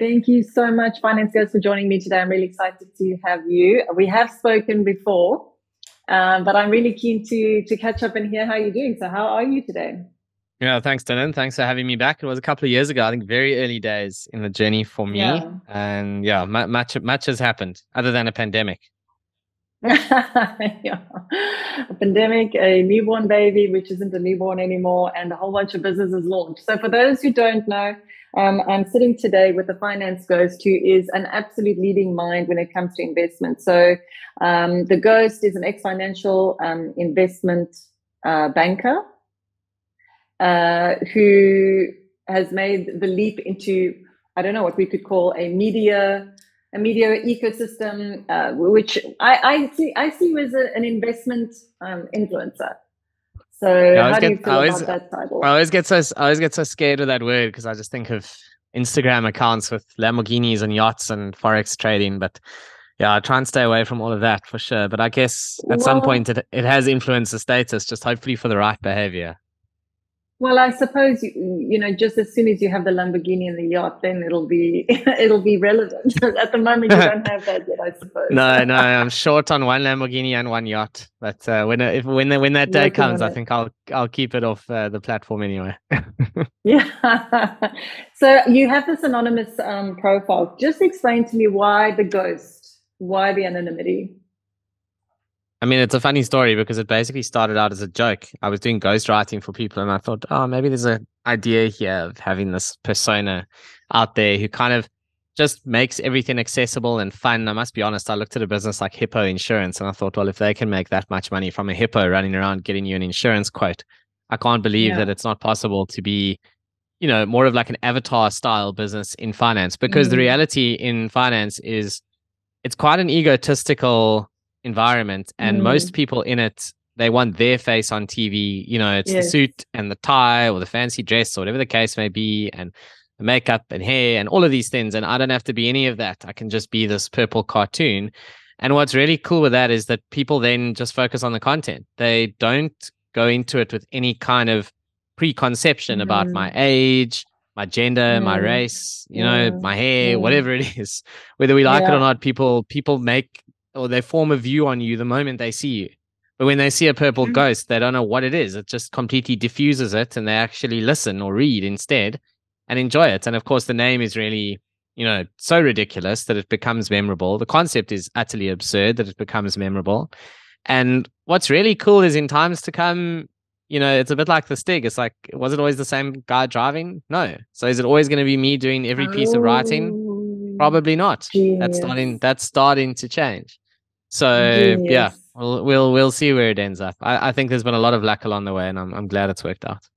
Thank you so much, Finance Girls, for joining me today. I'm really excited to have you. We have spoken before, but I'm really keen to catch up and hear how you're doing. So how are you today? Yeah, thanks, Dylan. Thanks for having me back. It was a couple of years ago, I think very early days in the journey for me. Yeah. And yeah, much has happened other than a pandemic. Yeah. A pandemic, a newborn baby, which isn't a newborn anymore, and a whole bunch of businesses launched. So for those who don't know, I'm sitting today with the Finance Ghost, who is an absolute leading mind when it comes to investment. So the Ghost is an ex-financial investment banker who has made the leap into, I don't know what we could call a media ecosystem, which I see you as an investment influencer. So Yeah, how do you feel about that title? I always get so scared of that word because I just think of Instagram accounts with Lamborghinis and yachts and forex trading. But yeah, I try and stay away from all of that for sure. But I guess at some Well, point it has influenced the status, just hopefully for the right behavior. well, I suppose you know, just as soon as you have the Lamborghini and the yacht, then it'll be it'll be relevant. At the moment, you don't have that yet, I suppose. No, I'm short on one Lamborghini and one yacht. But when that day Working comes, on I it. think I'll keep it off the platform anyway. Yeah. So you have this anonymous profile. Just explain to me why the ghost, why the anonymity. I mean, it's a funny story because it basically started out as a joke. I was doing ghostwriting for people, and I thought, oh, maybe there's an idea here of having this persona out there who kind of just makes everything accessible and fun. I must be honest, I looked at a business like Hippo Insurance, and I thought, well, if they can make that much money from a hippo running around getting you an insurance quote, I can't believe that Yeah. it's not possible to be, more of like an avatar style business in finance. Because the Mm, reality in finance is it's quite an egotistical environment, and most mm, people in it, they want their face on TV. It's the yes. suit and the tie or the fancy dress or whatever the case may be, and the makeup and hair and all of these things. And I don't have to be any of that. I can just be this purple cartoon. And what's really cool with that is that people then just focus on the content. They don't go into it with any kind of preconception about my Mm, age, my gender, my mm, race, my mm, hair, mm. whatever it is. Whether we like it or Yeah. not, people make, or they form a view on you the moment they see you. But when they see a purple Mm, ghost, they don't know what it is. It just completely diffuses it, and they actually listen or read instead and enjoy it. And of course, the name is really, so ridiculous that it becomes memorable. The concept is utterly absurd that it becomes memorable. And what's really cool is in times to come, it's a bit like the Stig. It's like, was it always the same guy driving? No. So is it always going to be me doing every piece of writing? oh, Probably not. genius. That's starting to change. So yeah, Genius. we'll see where it ends up. I think there's been a lot of luck along the way, and I'm glad it's worked out.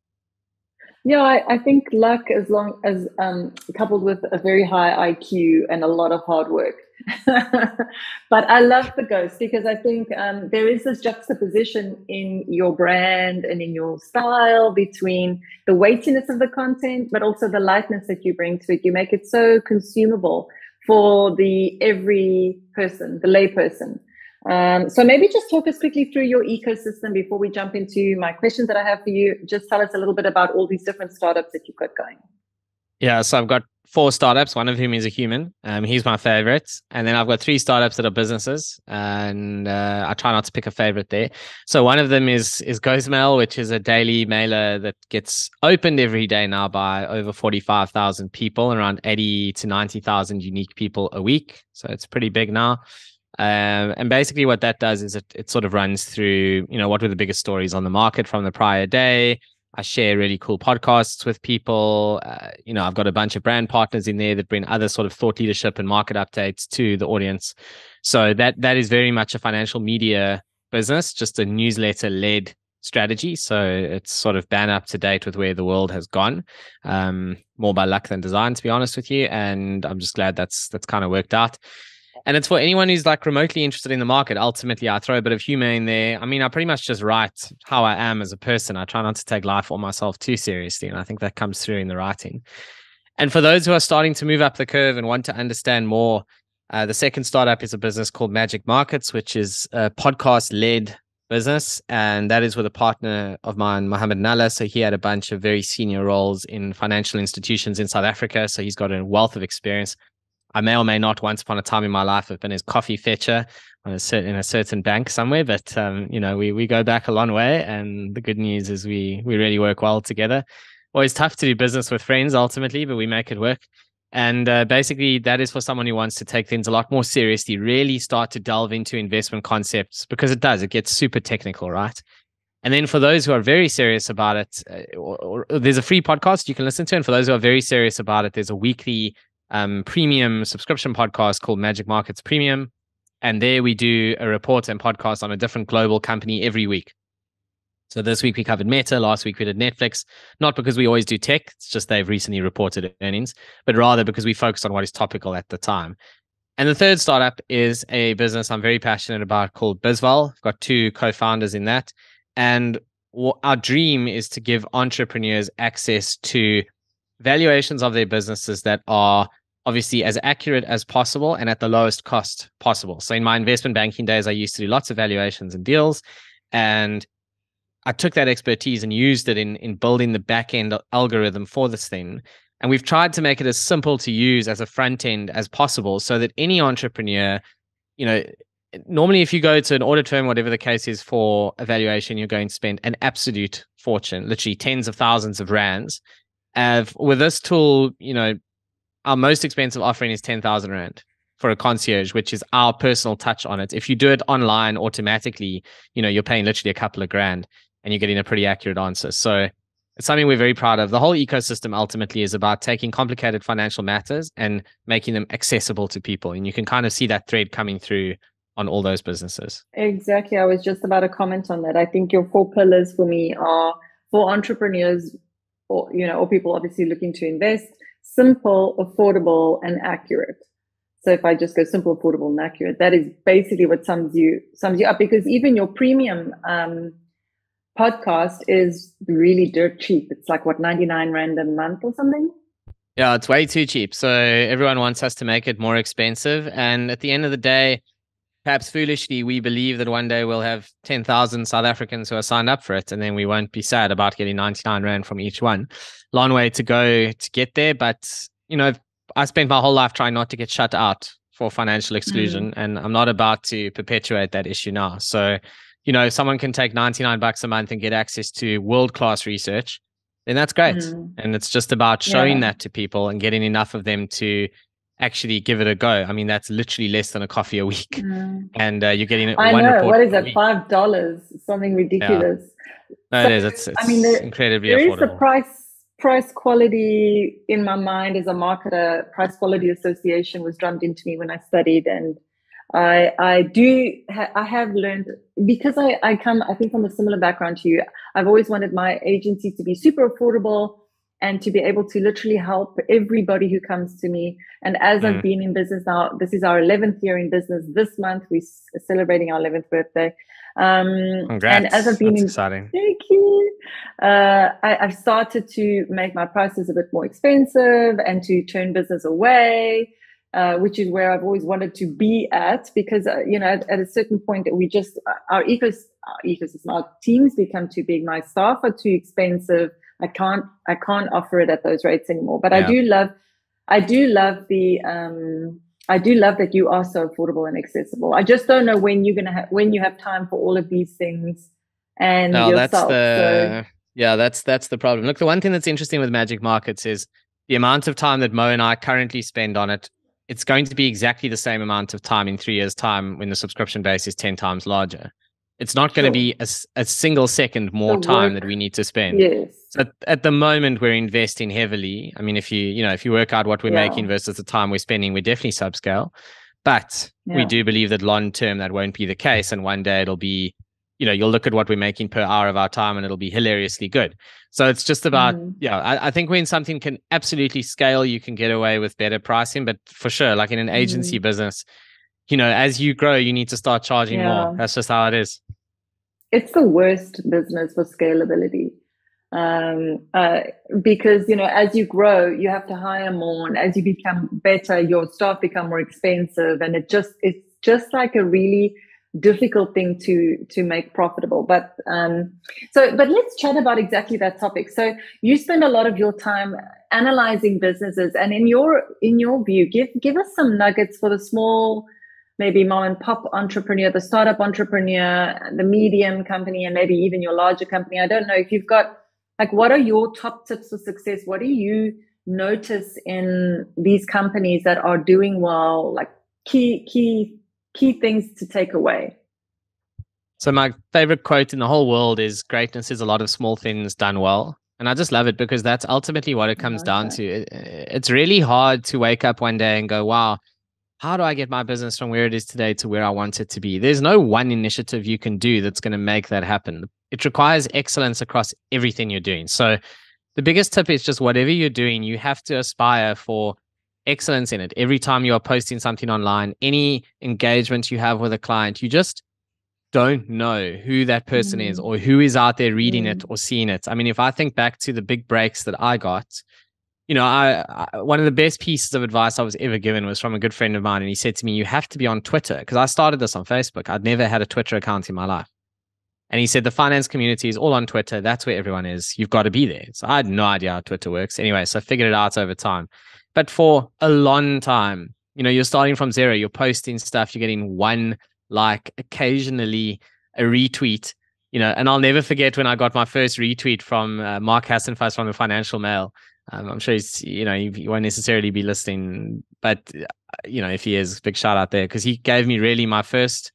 Yeah, I think luck, as long as coupled with a very high IQ and a lot of hard work. But I love the ghost because I think there is this juxtaposition in your brand and in your style between the weightiness of the content, but also the lightness that you bring to it. You make it so consumable for the every person, the lay person. So maybe just talk us quickly through your ecosystem before we jump into my questions that I have for you. Just tell us a little bit about all these different startups that you've got going. Yeah, so I've got 4 startups, one of whom is a human. He's my favorite. And then I've got 3 startups that are businesses, and I try not to pick a favorite there. So one of them is Ghostmail, which is a daily mailer that gets opened every day now by over 45,000 people, around 80 to 90,000 unique people a week. So it's pretty big now. And basically what that does is it sort of runs through, what were the biggest stories on the market from the prior day. I share really cool podcasts with people. I've got a bunch of brand partners in there that bring other sort of thought leadership and market updates to the audience. So that is very much a financial media business, just a newsletter led strategy. So it's sort of bang up to date with where the world has gone, more by luck than design, to be honest with you. And I'm just glad that's kind of worked out. And it's for anyone who's like remotely interested in the market. Ultimately, I throw a bit of humor in there. I mean, I pretty much just write how I am as a person. I try not to take life or myself too seriously. And I think that comes through in the writing. And for those who are starting to move up the curve and want to understand more, the second startup is a business called Magic Markets, which is a podcast led business, and that is with a partner of mine, Mohammed Nalla. So he had a bunch of very senior roles in financial institutions in South Africa. So he's got a wealth of experience. I may or may not, once upon a time in my life, have been his coffee fetcher in a certain bank somewhere. But we go back a long way, and the good news is we really work well together. Always tough to do business with friends ultimately, but we make it work. And basically, that is for someone who wants to take things a lot more seriously, really start to delve into investment concepts, because it gets super technical, right? And then for those who are very serious about it, there's a free podcast you can listen to. And for those who are very serious about it, there's a weekly premium subscription podcast called Magic Markets Premium. And there we do a report and podcast on a different global company every week. So this week we covered Meta, last week we did Netflix, not because we always do tech, it's just they've recently reported earnings, but rather because we focus on what is topical at the time. And the third startup is a business I'm very passionate about called Bizval. I've got 2 co-founders in that. And our dream is to give entrepreneurs access to valuations of their businesses that are obviously as accurate as possible and at the lowest cost possible. So in my investment banking days, I used to do lots of valuations and deals, and I took that expertise and used it in building the back end algorithm for this thing. And we've tried to make it as simple to use as a front end as possible, so that any entrepreneur, normally if you go to an audit firm, whatever the case is for evaluation, you're going to spend an absolute fortune, literally tens of thousands of rands. With this tool, our most expensive offering is 10,000 rand for a concierge, which is our personal touch on it. If you do it online automatically, you're paying literally a couple of grand and you're getting a pretty accurate answer. So it's something we're very proud of. The whole ecosystem ultimately is about taking complicated financial matters and making them accessible to people. And you can kind of see that thread coming through on all those businesses. Exactly. I was just about to comment on that. I think your 4 pillars for me are for entrepreneurs or people obviously looking to invest: simple, affordable, and accurate. So if I just go simple, affordable, and accurate, that is basically what sums you up, because even your premium podcast is really dirt cheap. It's like 99 rand a month or something. Yeah, it's way too cheap. So everyone wants us to make it more expensive. And at the end of the day, perhaps foolishly, we believe that one day we'll have 10,000 South Africans who are signed up for it, and then we won't be sad about getting 99 rand from each one. Long way to go to get there. But, I spent my whole life trying not to get shut out for financial exclusion, and I'm not about to perpetuate that issue now. So, if someone can take 99 bucks a month and get access to world-class research, then that's great. And it's just about showing that to people and getting enough of them to actually give it a go. I mean, that's literally less than a coffee a week. And you're getting it. I know. What is it? $5? Something ridiculous. Yeah. No, it is. It's incredibly affordable. There is a price quality in my mind as a marketer. Price quality association was drummed into me when I studied, and I have learned, because I come, I think, from a similar background to you. I've always wanted my agency to be super affordable and to be able to literally help everybody who comes to me. And as I've been in business now, this is our 11th year in business. This month we're celebrating our 11th birthday. Congrats. And as I've been exciting. Thank you. I've started to make my prices a bit more expensive and to turn business away, which is where I've always wanted to be at, because at a certain point we just our ecosystem, our teams become too big. My staff are too expensive. I can't offer it at those rates anymore. But I do love that you are so affordable and accessible. I just don't know when when you have time for all of these things and yourself. That's the problem. Look, the one thing that's interesting with Magic Markets is the amount of time that Mo and I currently spend on it. It's going to be exactly the same amount of time in 3 years' time when the subscription base is 10 times larger. It's not going to be a single second more time that we need to spend. Yes. So at the moment, we're investing heavily. I mean, if you work out what we're making versus the time we're spending, we're definitely subscale. But we do believe that long term that won't be the case, and one day it'll be, you'll look at what we're making per hour of our time, and it'll be hilariously good. So it's just about, I think when something can absolutely scale, you can get away with better pricing. But for sure, like in an agency business, as you grow, you need to start charging more. That's just how it is. It's the worst business for scalability, because, as you grow, you have to hire more. And as you become better, your staff become more expensive. And it's just like a really difficult thing to make profitable. But let's chat about exactly that topic. So you spend a lot of your time analyzing businesses, and in your view, give us some nuggets for the small, maybe mom and pop entrepreneur, the startup entrepreneur, the medium company, and maybe even your larger company. I don't know if you've got, like, what are your top tips for success? What do you notice in these companies that are doing well, like key things to take away? So my favorite quote in the whole world is, greatness is a lot of small things done well. And I just love it because that's ultimately what it comes down to. It's really hard to wake up one day and go, wow, how do I get my business from where it is today to where I want it to be? There's no one initiative you can do that's going to make that happen. It requires excellence across everything you're doing. So the biggest tip is just whatever you're doing, you have to aspire for excellence in it. Every time you are posting something online, any engagement you have with a client, you just don't know who that person is or who is out there reading it or seeing it. I mean, if I think back to the big breaks that I got, you know, I one of the best pieces of advice I was ever given was from a good friend of mine. And he said to me, you have to be on Twitter, because I started this on Facebook. I'd never had a Twitter account in my life. And he said, the finance community is all on Twitter. That's where everyone is. You've got to be there. So I had no idea how Twitter works. Anyway, so I figured it out over time. But for a long time, you know, you're starting from zero. You're posting stuff. You're getting one like, occasionally a retweet, you know. And I'll never forget when I got my first retweet from Mark Hassenfuss from the Financial Mail. I'm sure he's, you know, he won't necessarily be listening, but, you know, if he is, big shout out there, because he gave me really my first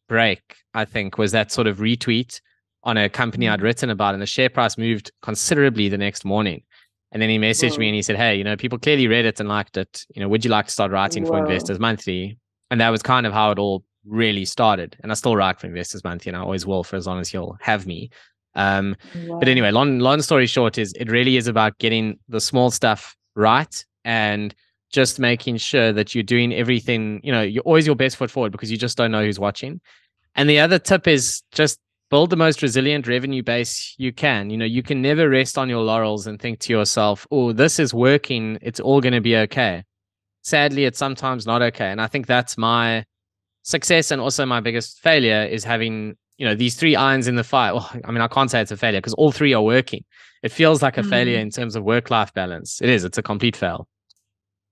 break, I think, was that sort of retweet on a company I'd written about, and the share price moved considerably the next morning. And then he messaged me and he said, hey, you know, people clearly read it and liked it. You know, would you like to start writing for Investors Monthly? And that was kind of how it all really started. And I still write for Investors Monthly, and I always will for as long as he'll have me. But anyway, long story short is, it really is about getting the small stuff right and just making sure that you're doing everything, you know, you're always your best foot forward, because you just don't know who's watching. And the other tip is just build the most resilient revenue base you can. You know, you can never rest on your laurels and think to yourself, oh, this is working, it's all going to be okay. Sadly, it's sometimes not okay. And I think that's my success, and also my biggest failure, is having, you know, these three irons in the fire. Well, I mean, I can't say it's a failure because all three are working. It feels like a failure in terms of work-life balance. It is. It's a complete fail.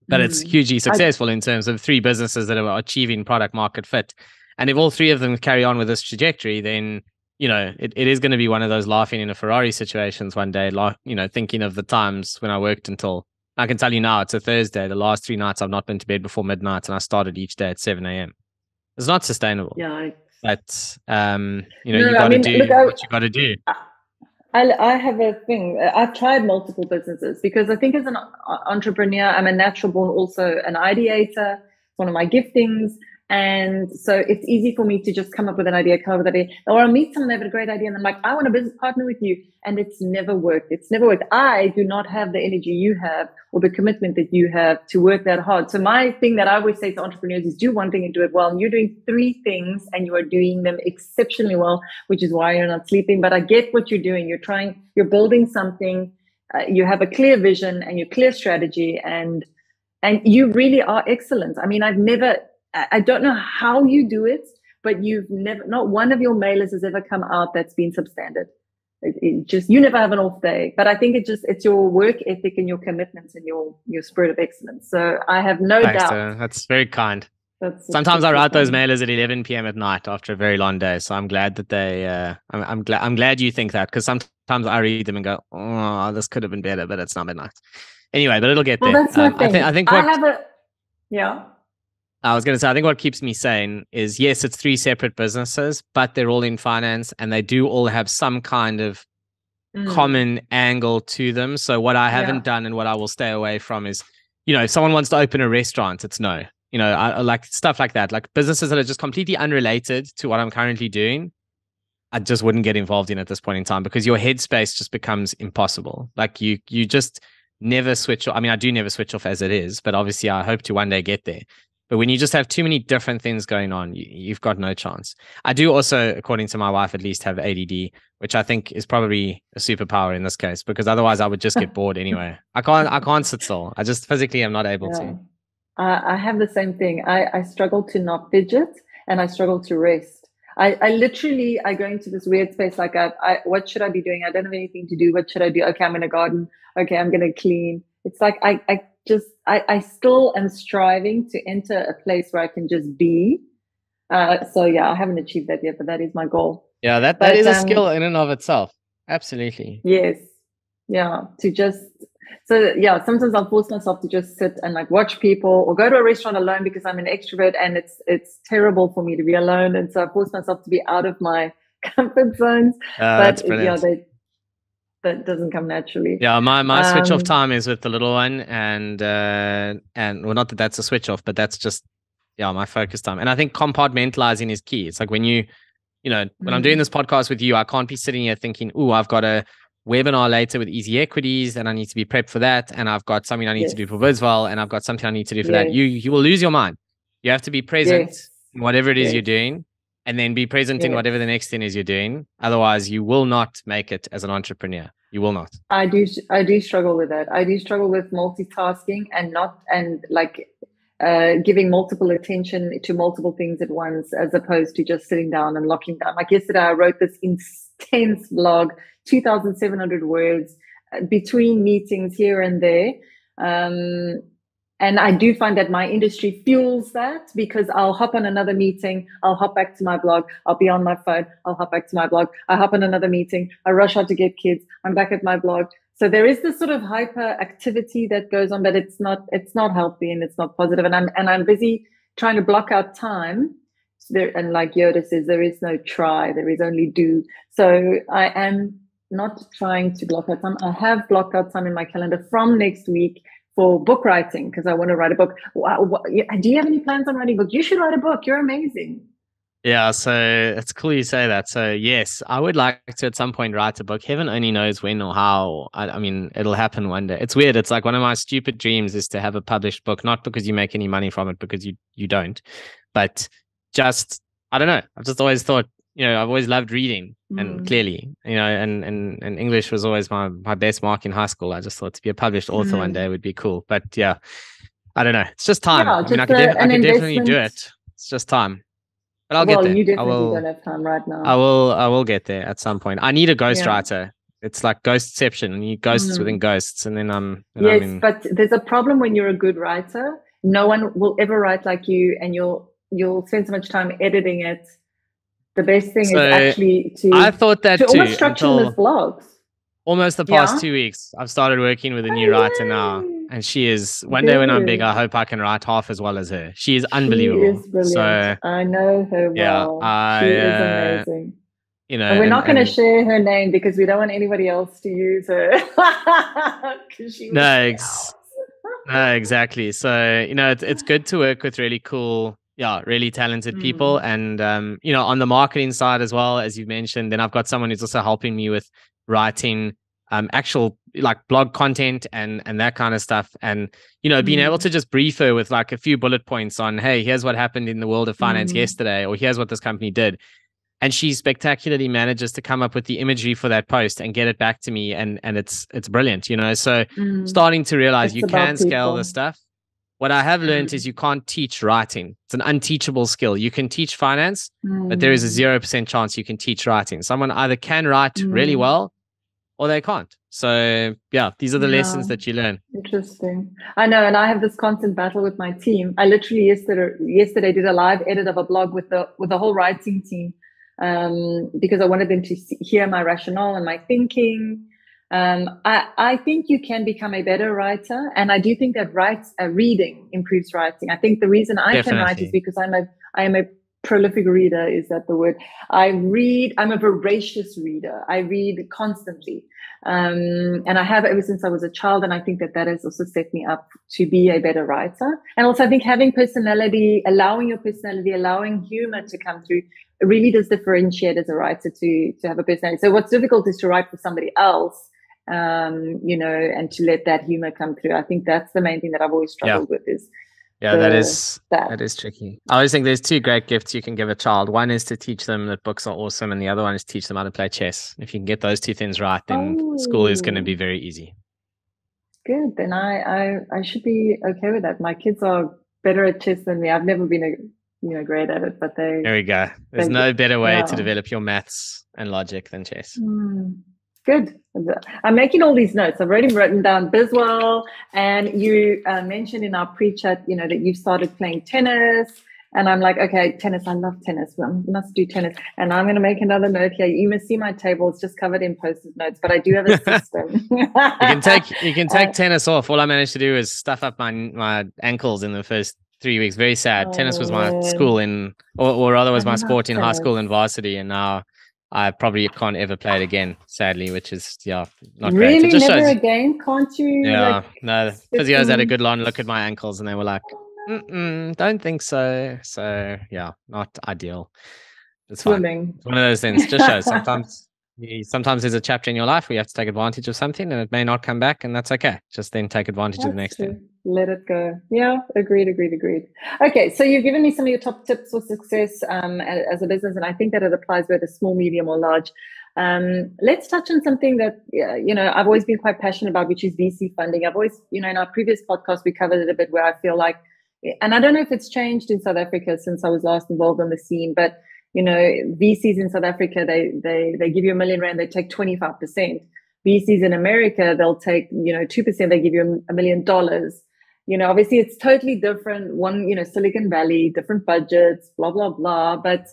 But it's hugely successful in terms of three businesses that are achieving product market fit. And if all three of them carry on with this trajectory, then, you know, it is going to be one of those laughing in a Ferrari situations one day, like, you know, thinking of the times when I worked until, I can tell you now, it's a Thursday. The last 3 nights I've not been to bed before midnight, and I started each day at 7 a.m. It's not sustainable. Yeah. But, you know, you got to do what you got to do. I have a thing. I've tried multiple businesses because I think as an entrepreneur, I'm a natural born, also an ideator. It's one of my giftings. And so it's easy for me to just come up with an idea, come up with an idea, or I'll meet someone, they have a great idea, and I'm like, I want a business partner with you. And it's never worked. It's never worked. I do not have the energy you have or the commitment that you have to work that hard. So my thing that I always say to entrepreneurs is, do one thing and do it well. And you're doing 3 things and you are doing them exceptionally well, which is why you're not sleeping. But I get what you're doing. You're building something. You have a clear vision and your clear strategy, and you really are excellent. I mean, I don't know how you do it, but not one of your mailers has ever come out that's been substandard. You never have an off day. But I think it's your work ethic and your commitments and your spirit of excellence. So I have no doubt. That's very kind. Sometimes I write those mailers at 11 p.m. at night after a very long day. So I'm glad that I'm glad you think that, because sometimes I read them and go, oh, this could have been better, but it's not midnight. Anyway, but it'll get there. That's my thing. I was going to say, I think what keeps me sane is, yes, it's 3 separate businesses, but they're all in finance and they do all have some kind of common angle to them. So what I haven't done and what I will stay away from is, you know, if someone wants to open a restaurant, it's no. You know, I like stuff like that, like businesses that are just completely unrelated to what I'm currently doing. I just wouldn't get involved in at this point in time, because your headspace just becomes impossible. Like you just never switch off. I mean, I do never switch off as it is, but obviously I hope to one day get there. But when you just have too many different things going on, you've got no chance. I do also, according to my wife, at least have ADD, which I think is probably a superpower in this case, because otherwise I would just get bored anyway. I can't sit still. I just physically am not able to. I have the same thing. I struggle to not fidget, and I struggle to rest. I literally, I go into this weird space. Like, what should I be doing? I don't have anything to do. What should I do? Okay, I'm in a garden. Okay, I'm going to clean. It's like, I still am striving to enter a place where I can just be. So yeah, I haven't achieved that yet, but that is my goal. Yeah, that is a skill in and of itself. Absolutely. Yes. Yeah. So yeah, sometimes I'll force myself to just sit and like watch people or go to a restaurant alone because I'm an extrovert and it's terrible for me to be alone. And so I force myself to be out of my comfort zones. But yeah, that doesn't come naturally. Yeah, my switch off time is with the little one, and well, not that that's a switch off, but that's just my focus time. And I think compartmentalizing is key. It's like when when I'm doing this podcast with you, I can't be sitting here thinking, "Oh, I've got a webinar later with Easy Equities, and I need to be prepped for that, and I've got something I need to do for Bizval, and I've got something I need to do for that." You will lose your mind. You have to be present in whatever it is you're doing, and then be present in whatever the next thing is you're doing. Otherwise, you will not make it as an entrepreneur. You will not. I do struggle with that. I do struggle with multitasking and giving multiple attention to multiple things at once, as opposed to just sitting down and locking down. Like yesterday, I wrote this intense blog, 2,700 words between meetings here and there. And I do find that my industry fuels that, because I'll hop on another meeting, I'll hop back to my blog, I'll be on my phone, I'll hop back to my blog, I hop on another meeting, I rush out to get kids, I'm back at my blog. So there is this sort of hyper activity that goes on, but it's not healthy and it's not positive. And I'm busy trying to block out time. And like Yoda says, there is no try, there is only do. So I am not trying to block out time. I have blocked out time in my calendar from next week for book writing, because I want to write a book. Do you have any plans on writing a book? You should write a book. You're amazing. Yeah, so it's cool you say that. So yes, I would like to at some point write a book. Heaven only knows when or how. I mean, it'll happen one day. It's weird. It's like one of my stupid dreams is to have a published book, not because you make any money from it, because you don't, but just, I don't know. I've just always thought, I've always loved reading, and clearly, and English was always my best mark in high school. I just thought to be a published author one day would be cool. But yeah, I don't know. It's just time. Yeah, I could definitely do it. It's just time. But I'll get there. You definitely don't have time right now. I will get there at some point. I need a ghostwriter. It's like Ghostception. You need ghosts within ghosts, and then yes, but there's a problem when you're a good writer. No one will ever write like you, and you'll spend so much time editing it. The best thing is actually I thought that almost structure them as blogs. Almost the past 2 weeks, I've started working with a new writer now, and she is. One day when I'm big, I hope I can write half as well as her. She is unbelievable. She is brilliant. So I know her well. She is amazing. And we're not going to share her name because we don't want anybody else to use her. No, exactly. So it's good to work with really cool, really talented people, and on the marketing side as well, as you mentioned. Then I've got someone who's also helping me with writing actual like blog content and that kind of stuff, and being able to just brief her with like a few bullet points on, hey, here's what happened in the world of finance yesterday, or here's what this company did, and she spectacularly manages to come up with the imagery for that post and get it back to me, and it's brilliant. So starting to realize you can scale this stuff. What I have learned is you can't teach writing. It's an unteachable skill. You can teach finance, but there is a 0% chance you can teach writing. Someone either can write really well or they can't. So yeah, these are the lessons that you learn. Interesting. I know, and I have this constant battle with my team. I literally yesterday did a live edit of a blog with the whole writing team, because I wanted them to hear my rationale and my thinking. I think you can become a better writer, and I do think that reading improves writing. I think the reason I can write is because I am a prolific reader. Is that the word? I'm a voracious reader. I read constantly, and I have ever since I was a child. And I think that has also set me up to be a better writer. And also, I think having personality, allowing your personality, allowing humor to come through, really does differentiate as a writer to have a personality. So what's difficult is to write for somebody else. And to let that humor come through. I think that's the main thing that I've always struggled with is. Yeah, that is tricky. I always think there's two great gifts you can give a child. One is to teach them that books are awesome, and the other one is to teach them how to play chess. If you can get those two things right, then school is going to be very easy. Good. Then I should be okay with that. My kids are better at chess than me. I've never been great at it, but There we go. There's no better way to yeah. develop your maths and logic than chess. Good. I'm making all these notes. I've already written down Biswell, and you mentioned in our pre-chat, that you've started playing tennis. And I'm like, okay, tennis. I love tennis. I must do tennis. And I'm going to make another note here. You must see my table. It's just covered in post-it notes, but I do have a system. You can take tennis off. All I managed to do is stuff up my ankles in the first 3 weeks. Very sad. Tennis was my school or rather was my sport in high school and varsity, and now I probably can't ever play it again, sadly, which is not really great. It just never shows, again, can't you? Yeah, no. Physios had a good long look at my ankles, and they were like, don't think so. So yeah, not ideal. It's fine. It's one of those things. Just shows sometimes there's a chapter in your life where you have to take advantage of something, and it may not come back, and that's okay. Just then take advantage of the next thing. Let it go. Yeah, agreed. Okay, so you've given me some of your top tips for success as a business, and I think that it applies whether small, medium, or large. Let's touch on something that I've always been quite passionate about, which is VC funding. I've always, in our previous podcast, we covered it a bit, where I feel like, and I don't know if it's changed in South Africa since I was last involved on the scene, but VCs in South Africa, they give you R1 million, they take 25%. VCs in America, they'll take 2%, they give you $1 million. Obviously it's totally different. One, Silicon Valley, different budgets, blah blah blah. But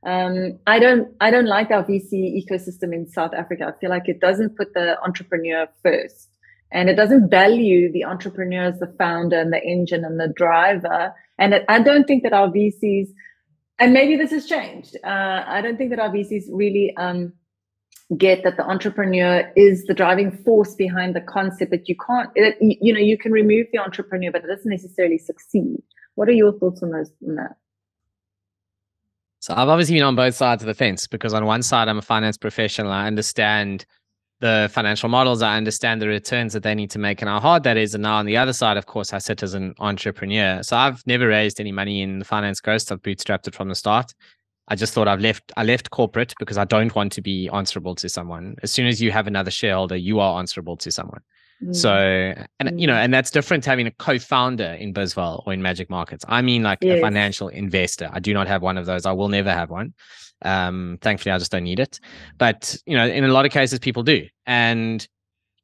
I don't like our VC ecosystem in South Africa. I feel like it doesn't put the entrepreneur first. And it doesn't value the entrepreneur as the founder and the engine and the driver. And I don't think that our VCs, and maybe this has changed, I don't think that our VCs really get that the entrepreneur is the driving force behind the concept, that you can't, you can remove the entrepreneur, but it doesn't necessarily succeed. What are your thoughts on that? So I've obviously been on both sides of the fence, because on one side, I'm a finance professional. I understand the financial models. I understand the returns that they need to make and how hard that is. And now on the other side, of course, I sit as an entrepreneur. So I've never raised any money in the finance ghost. I've bootstrapped it from the start. I just thought I left corporate because I don't want to be answerable to someone. As soon as you have another shareholder, you are answerable to someone. So, and that's different to having a co-founder in Biswell or in Magic Markets. I mean, like a financial investor. I do not have one of those. I will never have one. Thankfully, I just don't need it. But, in a lot of cases, people do. And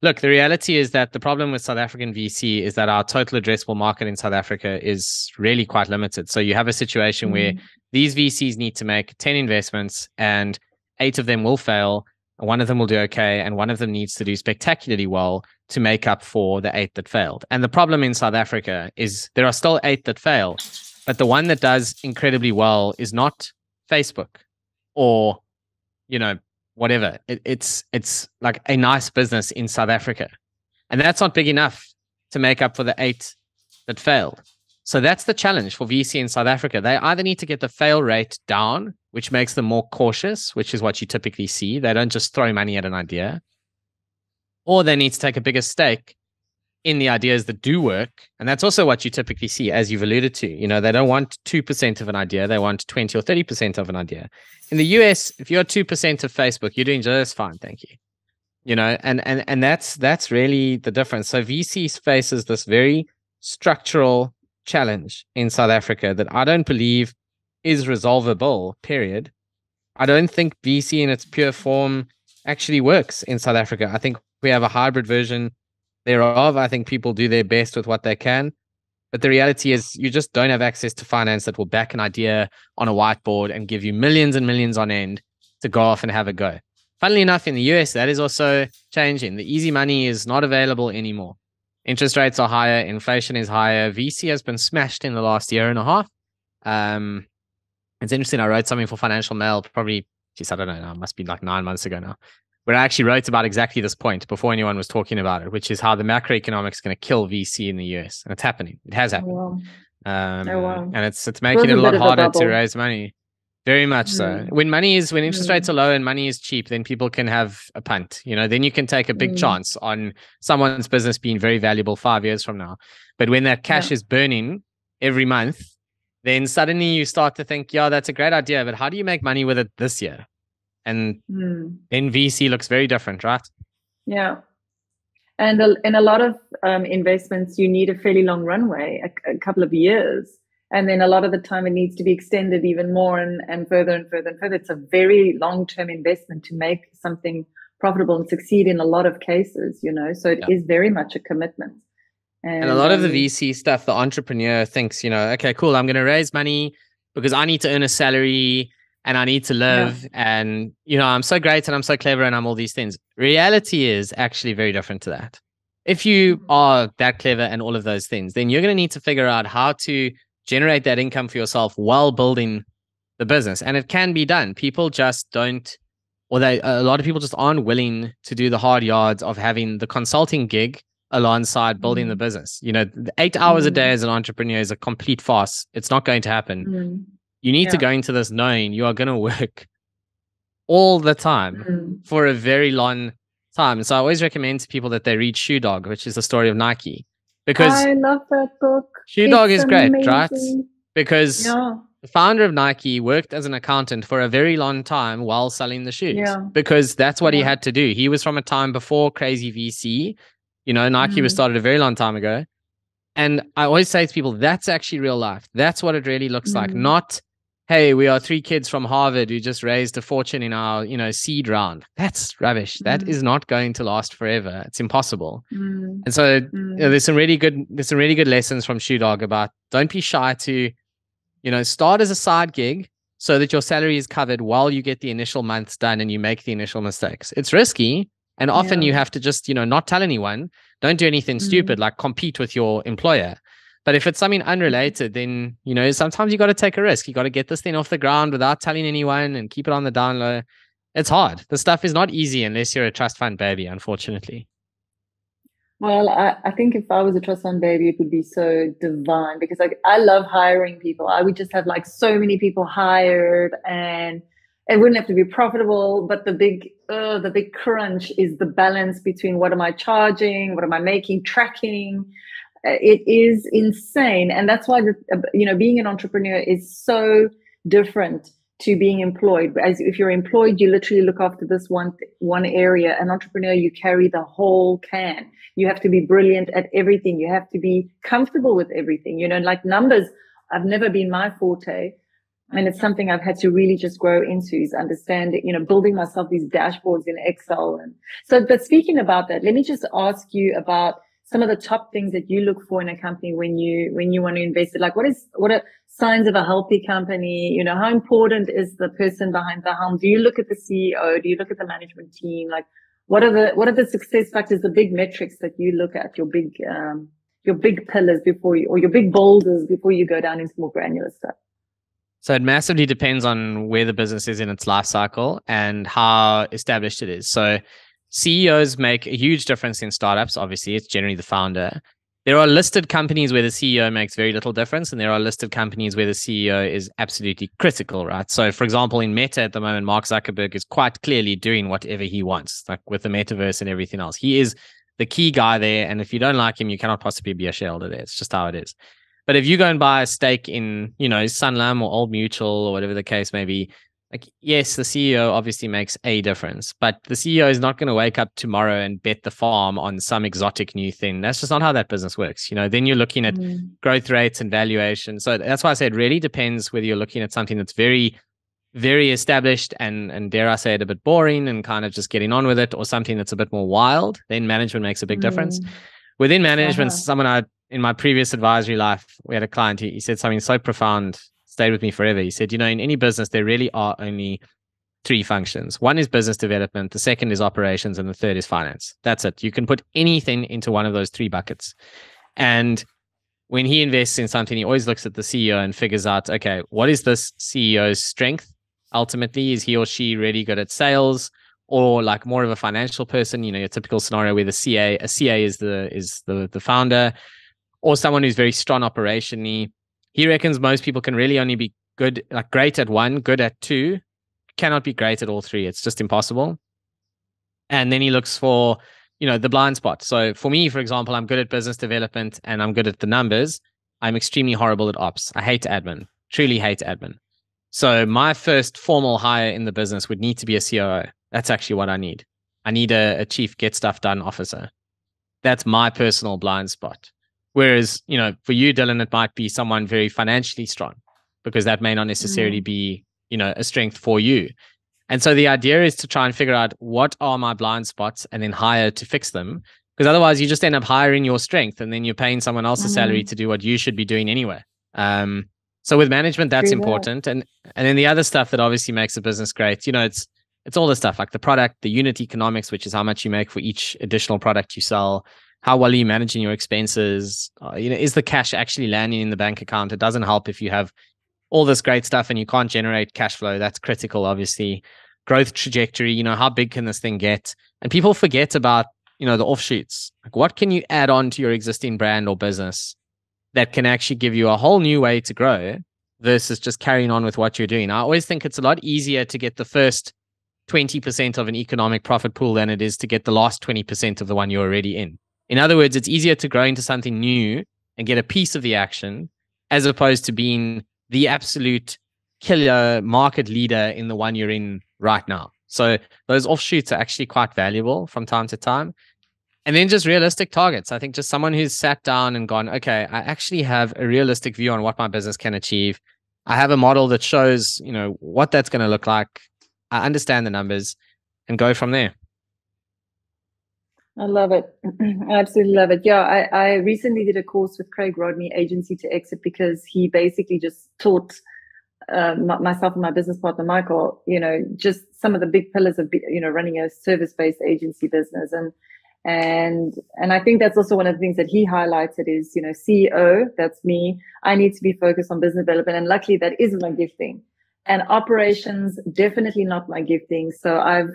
look, the reality is that the problem with South African VC is that our total addressable market in South Africa is really quite limited. So you have a situation where these VCs need to make 10 investments and 8 of them will fail. One of them will do okay, and one of them needs to do spectacularly well to make up for the 8 that failed. And the problem in South Africa is there are still 8 that fail, but the one that does incredibly well is not Facebook or, whatever. It's like a nice business in South Africa. And that's not big enough to make up for the 8 that failed. So that's the challenge for VC in South Africa. They either need to get the fail rate down, which makes them more cautious, which is what you typically see. They don't just throw money at an idea. Or they need to take a bigger stake in the ideas that do work. And that's also what you typically see, as you've alluded to. They don't want 2% of an idea. They want 20 or 30% of an idea. In the US, if you're 2% of Facebook, you're doing just fine. Thank you. And that's really the difference. So VC faces this very structural challenge in South Africa that I don't believe is resolvable, period. I don't think VC in its pure form actually works in South Africa. I think we have a hybrid version thereof. I think people do their best with what they can. But the reality is you just don't have access to finance that will back an idea on a whiteboard and give you millions and millions on end to go off and have a go. Funnily enough, in the US, that is also changing. The easy money is not available anymore. Interest rates are higher. Inflation is higher. VC has been smashed in the last year and a half. It's interesting. I wrote something for Financial Mail, probably, I don't know now, it must be like 9 months ago now, where I actually wrote about exactly this point before anyone was talking about it, which is how the macroeconomics is going to kill VC in the US. And it's happening. It has happened. Oh, wow. And it's making it a lot harder to raise money. Very much so. When interest rates are low and money is cheap, then people can have a punt. Then you can take a big chance on someone's business being very valuable 5 years from now. But when that cash is burning every month, then suddenly you start to think, yeah, that's a great idea, but how do you make money with it this year? And then VC looks very different, right? Yeah. And in a lot of investments, you need a fairly long runway, a couple of years. And then a lot of the time it needs to be extended even more and further and further and further. It's a very long-term investment to make something profitable and succeed in a lot of cases, you know, so it is very much a commitment. And a lot of the VC stuff, the entrepreneur thinks, you know, okay, cool, I'm going to raise money because I need to earn a salary and I need to live. And, you know, I'm so great and I'm so clever and I'm all these things. Reality is actually very different to that. If you are that clever and all of those things, then you're going to need to figure out how to generate that income for yourself while building the business. And it can be done. People just don't, or a lot of people just aren't willing to do the hard yards of having the consulting gig alongside building the business. You know, 8 hours a day as an entrepreneur is a complete farce. It's not going to happen. You need to go into this knowing you are going to work all the time for a very long time. And so I always recommend to people that they read Shoe Dog, which is the story of Nike. Because I love that book. Shoe Dog is great, right? Because the founder of Nike worked as an accountant for a very long time while selling the shoes. Because that's what he had to do. He was from a time before crazy VC. You know, Nike was started a very long time ago. And I always say to people, that's actually real life. That's what it really looks like. Not, hey, we are 3 kids from Harvard who just raised a fortune in our, you know, seed round. That's rubbish. That is not going to last forever. It's impossible. And so you know, there's some really good lessons from Shoe Dog about don't be shy to, you know, start as a side gig so that your salary is covered while you get the initial months done and you make the initial mistakes. It's risky. And often you have to just, you know, not tell anyone, don't do anything stupid, like compete with your employer. But if it's something unrelated, then, you know, sometimes you got to take a risk. You got to get this thing off the ground without telling anyone and keep it on the down low. It's hard. The stuff is not easy unless you're a trust fund baby, unfortunately. Well, I think if I was a trust fund baby, it would be so divine because like I love hiring people. I would just have like so many people hired and it wouldn't have to be profitable, but the big crunch is the balance between what am I charging, what am I making, tracking. It is insane, and that's why you know, being an entrepreneur is so different to being employed. As if you're employed, you literally look after this one area. An entrepreneur, you carry the whole can. You have to be brilliant at everything. You have to be comfortable with everything. You know, like numbers, I've never been my forte. And it's something I've had to really just grow into is understand, you know, building myself these dashboards in Excel. And so, but speaking about that, let me just ask you about some of the top things that you look for in a company when you want to invest. Like what are signs of a healthy company? You know, how important is the person behind the helm? Do you look at the CEO? Do you look at the management team? Like what are the success factors, the big metrics that you look at, your big pillars before you, or your big boulders before you go down into more granular stuff? So it massively depends on where the business is in its life cycle and how established it is. So CEOs make a huge difference in startups. Obviously, it's generally the founder. There are listed companies where the CEO makes very little difference, and there are listed companies where the CEO is absolutely critical, right? So, for example, in Meta at the moment, Mark Zuckerberg is quite clearly doing whatever he wants, like with the metaverse and everything else. He is the key guy there, and if you don't like him, you cannot possibly be a shareholder there. It's just how it is. But if you go and buy a stake in, you know, Sanlam or Old Mutual or whatever the case may be, like, yes, the CEO obviously makes a difference, but the CEO is not going to wake up tomorrow and bet the farm on some exotic new thing. That's just not how that business works. You know, then you're looking at growth rates and valuation. So that's why I said it really depends whether you're looking at something that's very, very established and dare I say it, a bit boring and kind of just getting on with it, or something that's a bit more wild. Then management makes a big difference. Within management, in my previous advisory life, we had a client, he said something so profound, stayed with me forever. He said, you know, in any business, there really are only 3 functions. One is business development, the second is operations, and the third is finance. That's it. You can put anything into one of those 3 buckets. And when he invests in something, he always looks at the CEO and figures out, okay, what is this CEO's strength? Ultimately, is he or she really good at sales, or like more of a financial person? You know, your typical scenario where a CA is the founder, or someone who's very strong operationally. He reckons most people can really only be good, like great at 1, good at 2, cannot be great at all 3. It's just impossible. And then he looks for, you know, the blind spot. So for me, for example, I'm good at business development and I'm good at the numbers. I'm extremely horrible at ops. I hate admin, truly hate admin. So my first formal hire in the business would need to be a COO. That's actually what I need. I need a chief get stuff done officer. That's my personal blind spot. Whereas, for you, Dylan, it might be someone very financially strong, because that may not necessarily be, a strength for you. And so the idea is to try and figure out what are my blind spots and then hire to fix them. Because otherwise you just end up hiring your strength and then you're paying someone else's salary to do what you should be doing anyway. So with management, that's important. And then the other stuff that obviously makes a business great, it's all the stuff like the product, the unit economics, which is how much you make for each additional product you sell. How well are you managing your expenses? Is the cash actually landing in the bank account? It doesn't help if you have all this great stuff and you can't generate cash flow. That's critical, obviously. Growth trajectory, how big can this thing get? And people forget about, the offshoots. Like, what can you add on to your existing brand or business that can actually give you a whole new way to grow versus just carrying on with what you're doing? I always think it's a lot easier to get the first 20% of an economic profit pool than it is to get the last 20% of the one you're already in. In other words, it's easier to grow into something new and get a piece of the action as opposed to being the absolute killer market leader in the one you're in right now. So those offshoots are actually quite valuable from time to time. And then just realistic targets. I think just someone who's sat down and gone, okay, I actually have a realistic view on what my business can achieve. I have a model that shows, what that's going to look like. I understand the numbers and go from there. I love it. I absolutely love it. Yeah, I recently did a course with Craig Rodney, Agency to Exit, because he basically just taught myself and my business partner, Michael, just some of the big pillars of, running a service-based agency business. And I think that's also one of the things that he highlighted is, CEO, that's me. I need to be focused on business development. And luckily that isn't my gifting. And operations, definitely not my gifting. So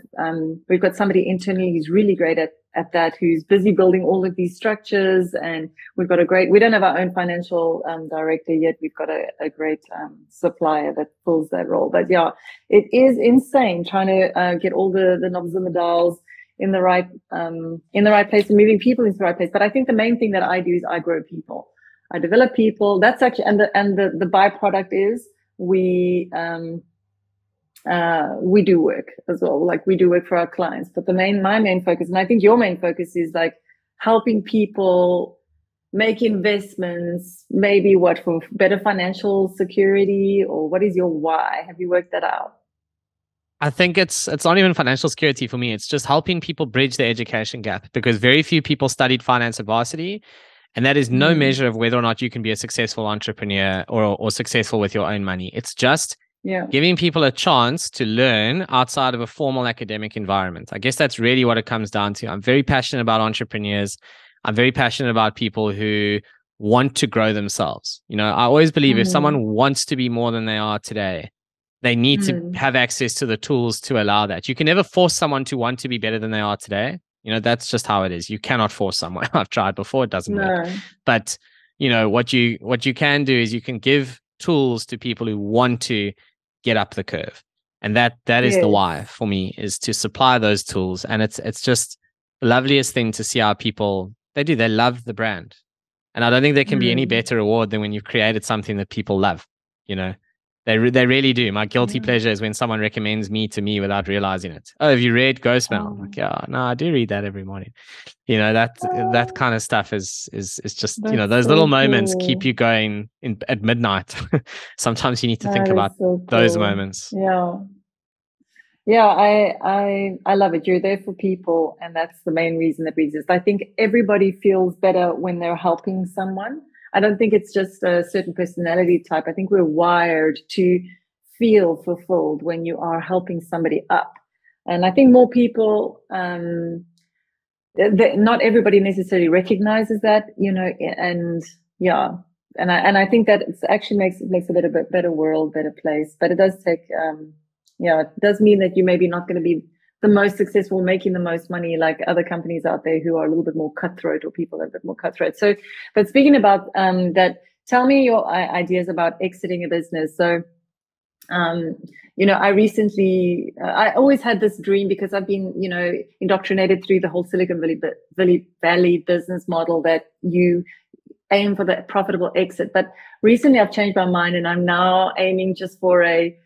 we've got somebody internally who's really great at that, who's busy building all of these structures. And we don't have our own financial director yet. We've got a great supplier that fills that role. But yeah, it is insane trying to get all the knobs and the dials in the right place and moving people into the right place. But I think the main thing that I do is I grow people. I develop people. That's actually, and the byproduct is we do work as well. Like, we do work for our clients, but my main focus, and I think your main focus, is like helping people make investments, maybe for better financial security, or what is your why? Have you worked that out? I think it's not even financial security for me. It's just helping people bridge the education gap, because very few people studied finance at varsity. And that is no measure of whether or not you can be a successful entrepreneur or successful with your own money. It's just giving people a chance to learn outside of a formal academic environment. I guess that's really what it comes down to. I'm very passionate about entrepreneurs. I'm very passionate about people who want to grow themselves. I always believe if someone wants to be more than they are today, they need to have access to the tools to allow that. You can never force someone to want to be better than they are today. That's just how it is. You cannot force someone. I've tried before. It doesn't work. But, what you can do is you can give tools to people who want to get up the curve. And that is the why for me, is to supply those tools. And it's just the loveliest thing to see how people, they love the brand. And I don't think there can be any better reward than when you've created something that people love. They really do. My guilty pleasure is when someone recommends me to me without realizing it. Oh, have you read Ghost Mail? I'm like, yeah, no, I do read that every morning. That kind of stuff is just, those little moments keep you going at midnight. Sometimes you need to think about those moments. Yeah. Yeah, I love it. You're there for people, and that's the main reason that we exist. I think everybody feels better when they're helping someone. I don't think it's just a certain personality type. I think we're wired to feel fulfilled when you are helping somebody up. And I think more people, not everybody necessarily recognizes that, and yeah. And I think that it actually makes a better world, better place. But it does take, it does mean that you're maybe not going to be the most successful, making the most money like other companies out there who are a little bit more cutthroat, or people are a bit more cutthroat. So, but speaking about that, tell me your ideas about exiting a business. So, I recently, I always had this dream, because I've been, indoctrinated through the whole Silicon Valley business model, that you aim for the profitable exit. But recently I've changed my mind, and I'm now aiming just for a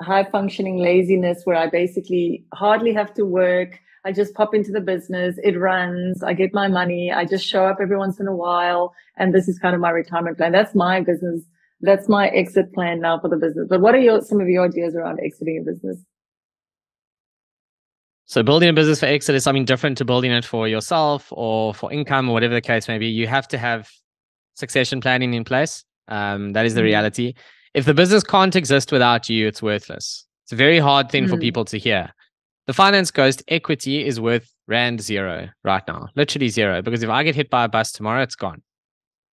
high functioning laziness, where I basically hardly have to work. I just pop into the business, it runs, I get my money, I just show up every once in a while, and this is kind of my retirement plan. That's my business. That's my exit plan now for the business. But what are some of your ideas around exiting a business? So building a business for exit is something different to building it for yourself or for income or whatever the case may be. You have to have succession planning in place. That is the reality. If the business can't exist without you, it's worthless. It's a very hard thing for people to hear. The Finance Ghost equity is worth rand 0 right now, literally 0. Because if I get hit by a bus tomorrow, it's gone.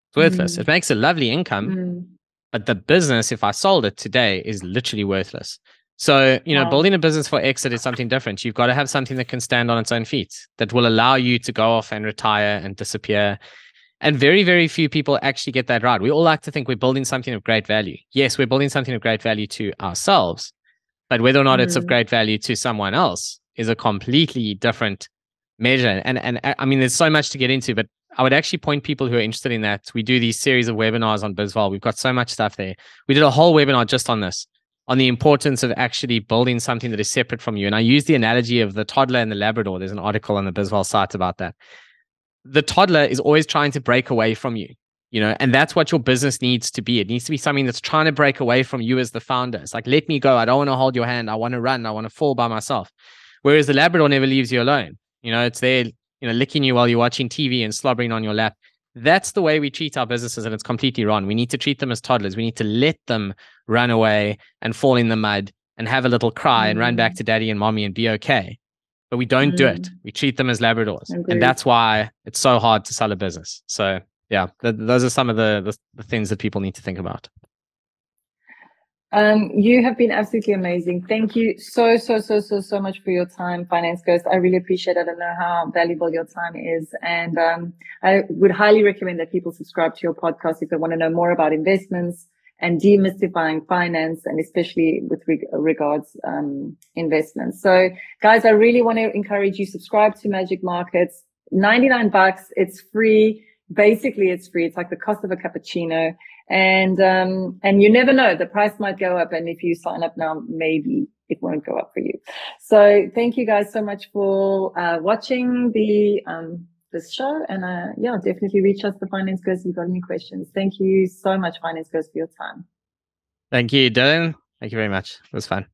It's worthless. It makes a lovely income, but the business, if I sold it today, is literally worthless. So, building a business for exit is something different. You've got to have something that can stand on its own feet, that will allow you to go off and retire and disappear. And very, very few people actually get that right. We all like to think we're building something of great value. Yes, we're building something of great value to ourselves, but whether or not it's of great value to someone else is a completely different measure. And I mean, there's so much to get into, but I would actually point people who are interested in that. We do these series of webinars on BizVol. We've got so much stuff there. We did a whole webinar just on this, on the importance of actually building something that is separate from you. And I use the analogy of the toddler and the Labrador. There's an article on the BizVol site about that. The toddler is always trying to break away from you, and that's what your business needs to be. It needs to be something that's trying to break away from you as the founder. It's like, let me go. I don't want to hold your hand. I want to run. I want to fall by myself. Whereas the Labrador never leaves you alone. It's there, licking you while you're watching TV and slobbering on your lap. That's the way we treat our businesses, and it's completely wrong. We need to treat them as toddlers. We need to let them run away and fall in the mud and have a little cry and run back to daddy and mommy and be okay. But we don't do it. We treat them as Labradors. Agreed. And that's why it's so hard to sell a business. So yeah, those are some of the things that people need to think about. You have been absolutely amazing. Thank you so much for your time, Finance Ghost. I really appreciate it. I know how valuable your time is. And I would highly recommend that people subscribe to your podcast if they want to know more about investments and demystifying finance, and especially with regards investments. So guys, I really want to encourage you, subscribe to Magic Markets. $99. It's free. Basically, it's free. It's like the cost of a cappuccino. And you never know, the price might go up. And if you sign up now, maybe it won't go up for you. So thank you guys so much for watching this show. And yeah, definitely reach us, the Finance Ghost, if you've got any questions. Thank you so much, Finance Ghost, for your time. Thank you, Dylan. Thank you very much. It was fun.